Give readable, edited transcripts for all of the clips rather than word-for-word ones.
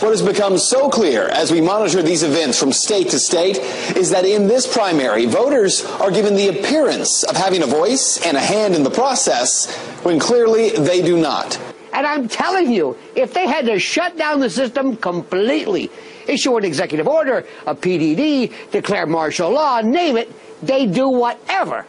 What has become so clear as we monitor these events from state to state is that in this primary, voters are given the appearance of having a voice and a hand in the process when clearly they do not. And I'm telling you, if they had to shut down the system completely, issue an executive order, a PDD, declare martial law, name it, they do whatever.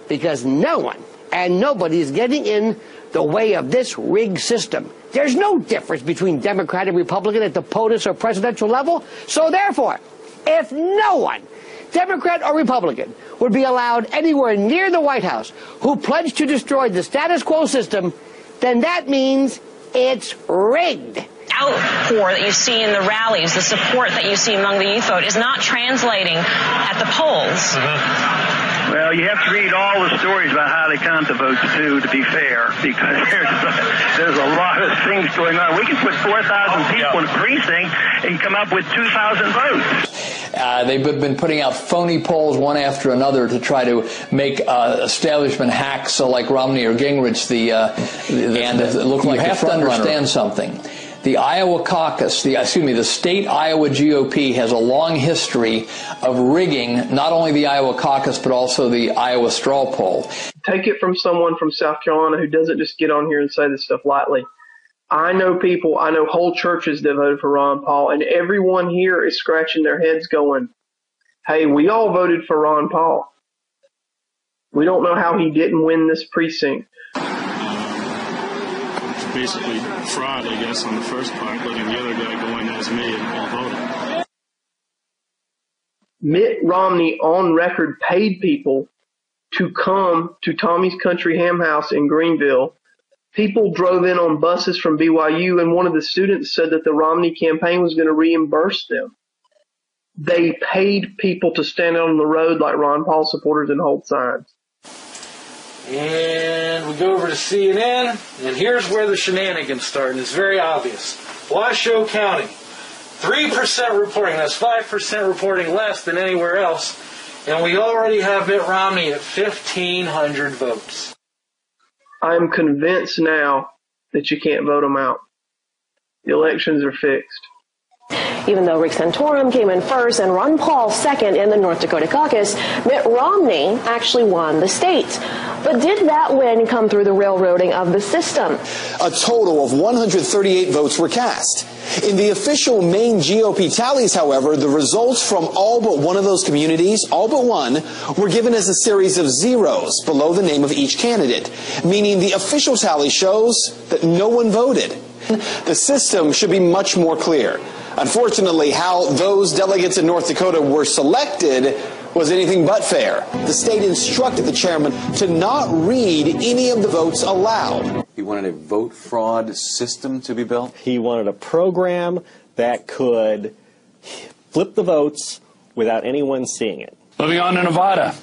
Because no one and nobody is getting in the way of this rigged system. There's no difference between Democrat and Republican at the POTUS or presidential level. So therefore, if no one, Democrat or Republican, would be allowed anywhere near the White House who pledged to destroy the status quo system, then that means it's rigged. Outpour that you see in the rallies, the support that you see among the youth vote is not translating at the polls. Well, you have to read all the stories about how they count the votes, too, to be fair, because there's a lot of things going on. We can put 4,000 people in a precinct and come up with 2,000 votes. They've been putting out phony polls one after another to try to make establishment hacks like Romney or Gingrich look like the front runner. You have to understand something. The Iowa caucus, the state Iowa GOP has a long history of rigging not only the Iowa caucus but also the Iowa straw poll. Take it from someone from South Carolina who doesn't just get on here and say this stuff lightly. I know whole churches that voted for Ron Paul, and everyone here is scratching their heads going, hey, we all voted for Ron Paul. We don't know how he didn't win this precinct. Basically fraud, I guess, on the first part, letting the other guy go in as me and all voted. Mitt Romney on record paid people to come to Tommy's Country Ham House in Greenville. People drove in on buses from BYU, and one of the students said that the Romney campaign was going to reimburse them. They paid people to stand out on the road like Ron Paul supporters and hold signs. And we go over to CNN, and here's where the shenanigans start, and it's very obvious. Washoe County, 3% reporting. That's 5% reporting less than anywhere else. And we already have Mitt Romney at 1,500 votes. I'm convinced now that you can't vote him out. The elections are fixed. Even though Rick Santorum came in first and Ron Paul second in the North Dakota caucus, Mitt Romney actually won the state. But did that win come through the railroading of the system? A total of 138 votes were cast. In the official Maine GOP tallies, however, the results from all but one of those communities, all but one, were given as a series of zeros below the name of each candidate, meaning the official tally shows that no one voted. The system should be much more clear. Unfortunately, how those delegates in North Dakota were selected was anything but fair. The state instructed the chairman to not read any of the votes aloud. He wanted a vote fraud system to be built? He wanted a program that could flip the votes without anyone seeing it. Moving on to Nevada.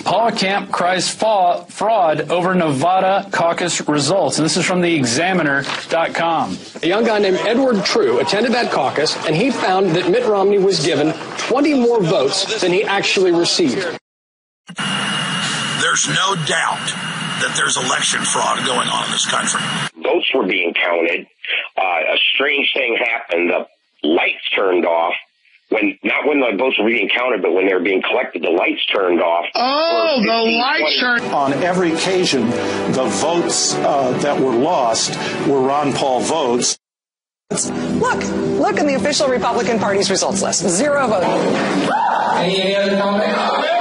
Paula Camp cries fraud over Nevada caucus results. And this is from the Examiner.com. A young guy named Edward True attended that caucus, and he found that Mitt Romney was given 20 more votes than he actually received. There's no doubt that there's election fraud going on in this country. Votes were being counted. A strange thing happened. The lights turned off. Not when the votes were being counted, but when they were being collected, the lights turned off. Oh, the lights turned on. Every occasion, the votes that were lost were Ron Paul votes. Look in the official Republican Party's results list. 0 votes. Any other comments?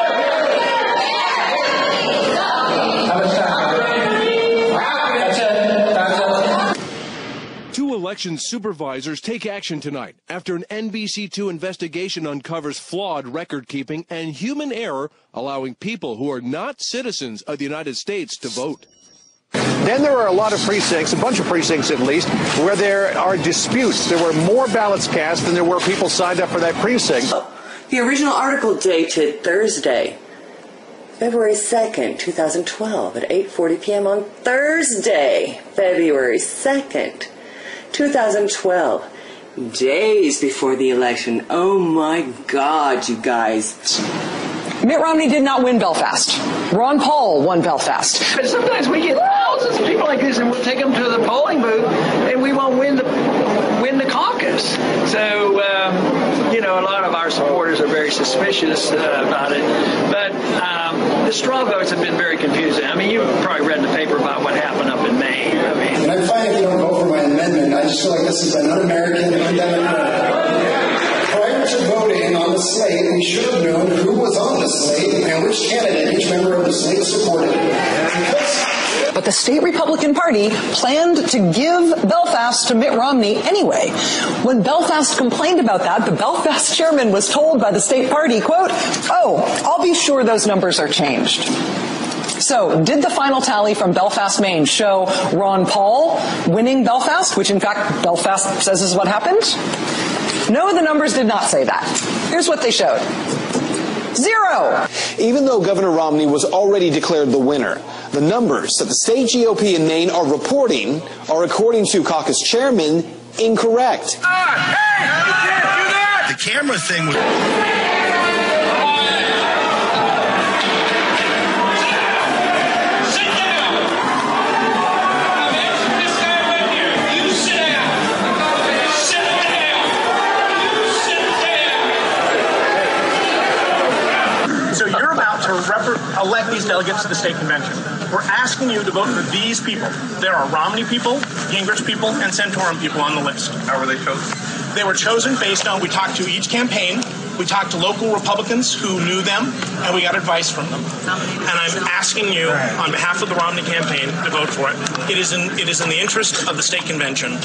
Election supervisors take action tonight after an NBC2 investigation uncovers flawed record-keeping and human error, allowing people who are not citizens of the United States to vote. Then there are a lot of precincts, a bunch of precincts at least, where there are disputes. There were more ballots cast than there were people signed up for that precinct. The original article dated Thursday, February 2nd, 2012 at 8:40 p.m. on Thursday, February 2nd. 2012, days before the election. Oh my God, you guys. Mitt Romney did not win Belfast. Ron Paul won Belfast. But sometimes we get thousands of people like this, and we'll take them to the polling booth, and we won't win the caucus. So, a lot of our supporters are very suspicious about it. But the straw votes have been very confusing. I mean, you've probably read in the paper about what happened up in Maine. And I'm fine if you don't vote for my amendment. I just feel like this is an un-American, undemocratic. Prior to voting on the slate, we should have known who was on the slate and which candidate each member of the slate supported. But the state Republican Party planned to give Belfast to Mitt Romney anyway. When Belfast complained about that, the Belfast chairman was told by the state party, quote, "Oh, I'll be sure those numbers are changed." So, did the final tally from Belfast, Maine show Ron Paul winning Belfast, which in fact Belfast says is what happened? No, the numbers did not say that. Here's what they showed. 0. Even though Governor Romney was already declared the winner, the numbers that the state GOP in Maine are reporting are, according to caucus chairman, incorrect. Hey, you can't do that! The camera thing was... elect these delegates to the state convention. We're asking you to vote for these people. There are Romney people, Gingrich people, and Santorum people on the list. How were they chosen? They were chosen based on, we talked to each campaign, we talked to local Republicans who knew them, and we got advice from them. And I'm asking you, on behalf of the Romney campaign, to vote for it. It is in the interest of the state convention.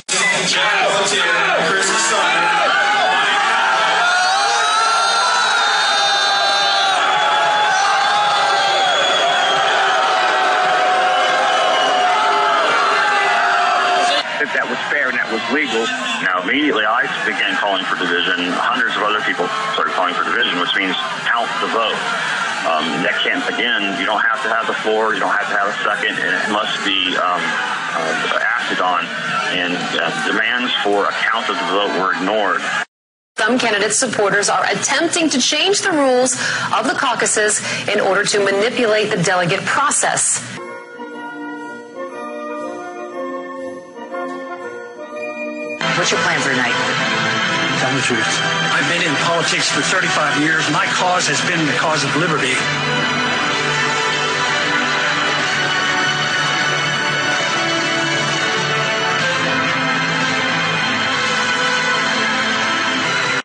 That was fair and that was legal. Now, immediately I began calling for division. Hundreds of other people started calling for division, which means count the vote. That can't, again, you don't have to have the floor, you don't have to have a second, and it must be acted on. And demands for a count of the vote were ignored. Some candidates' supporters are attempting to change the rules of the caucuses in order to manipulate the delegate process. What's your plan for tonight? Tell the truth. I've been in politics for 35 years. My cause has been the cause of liberty.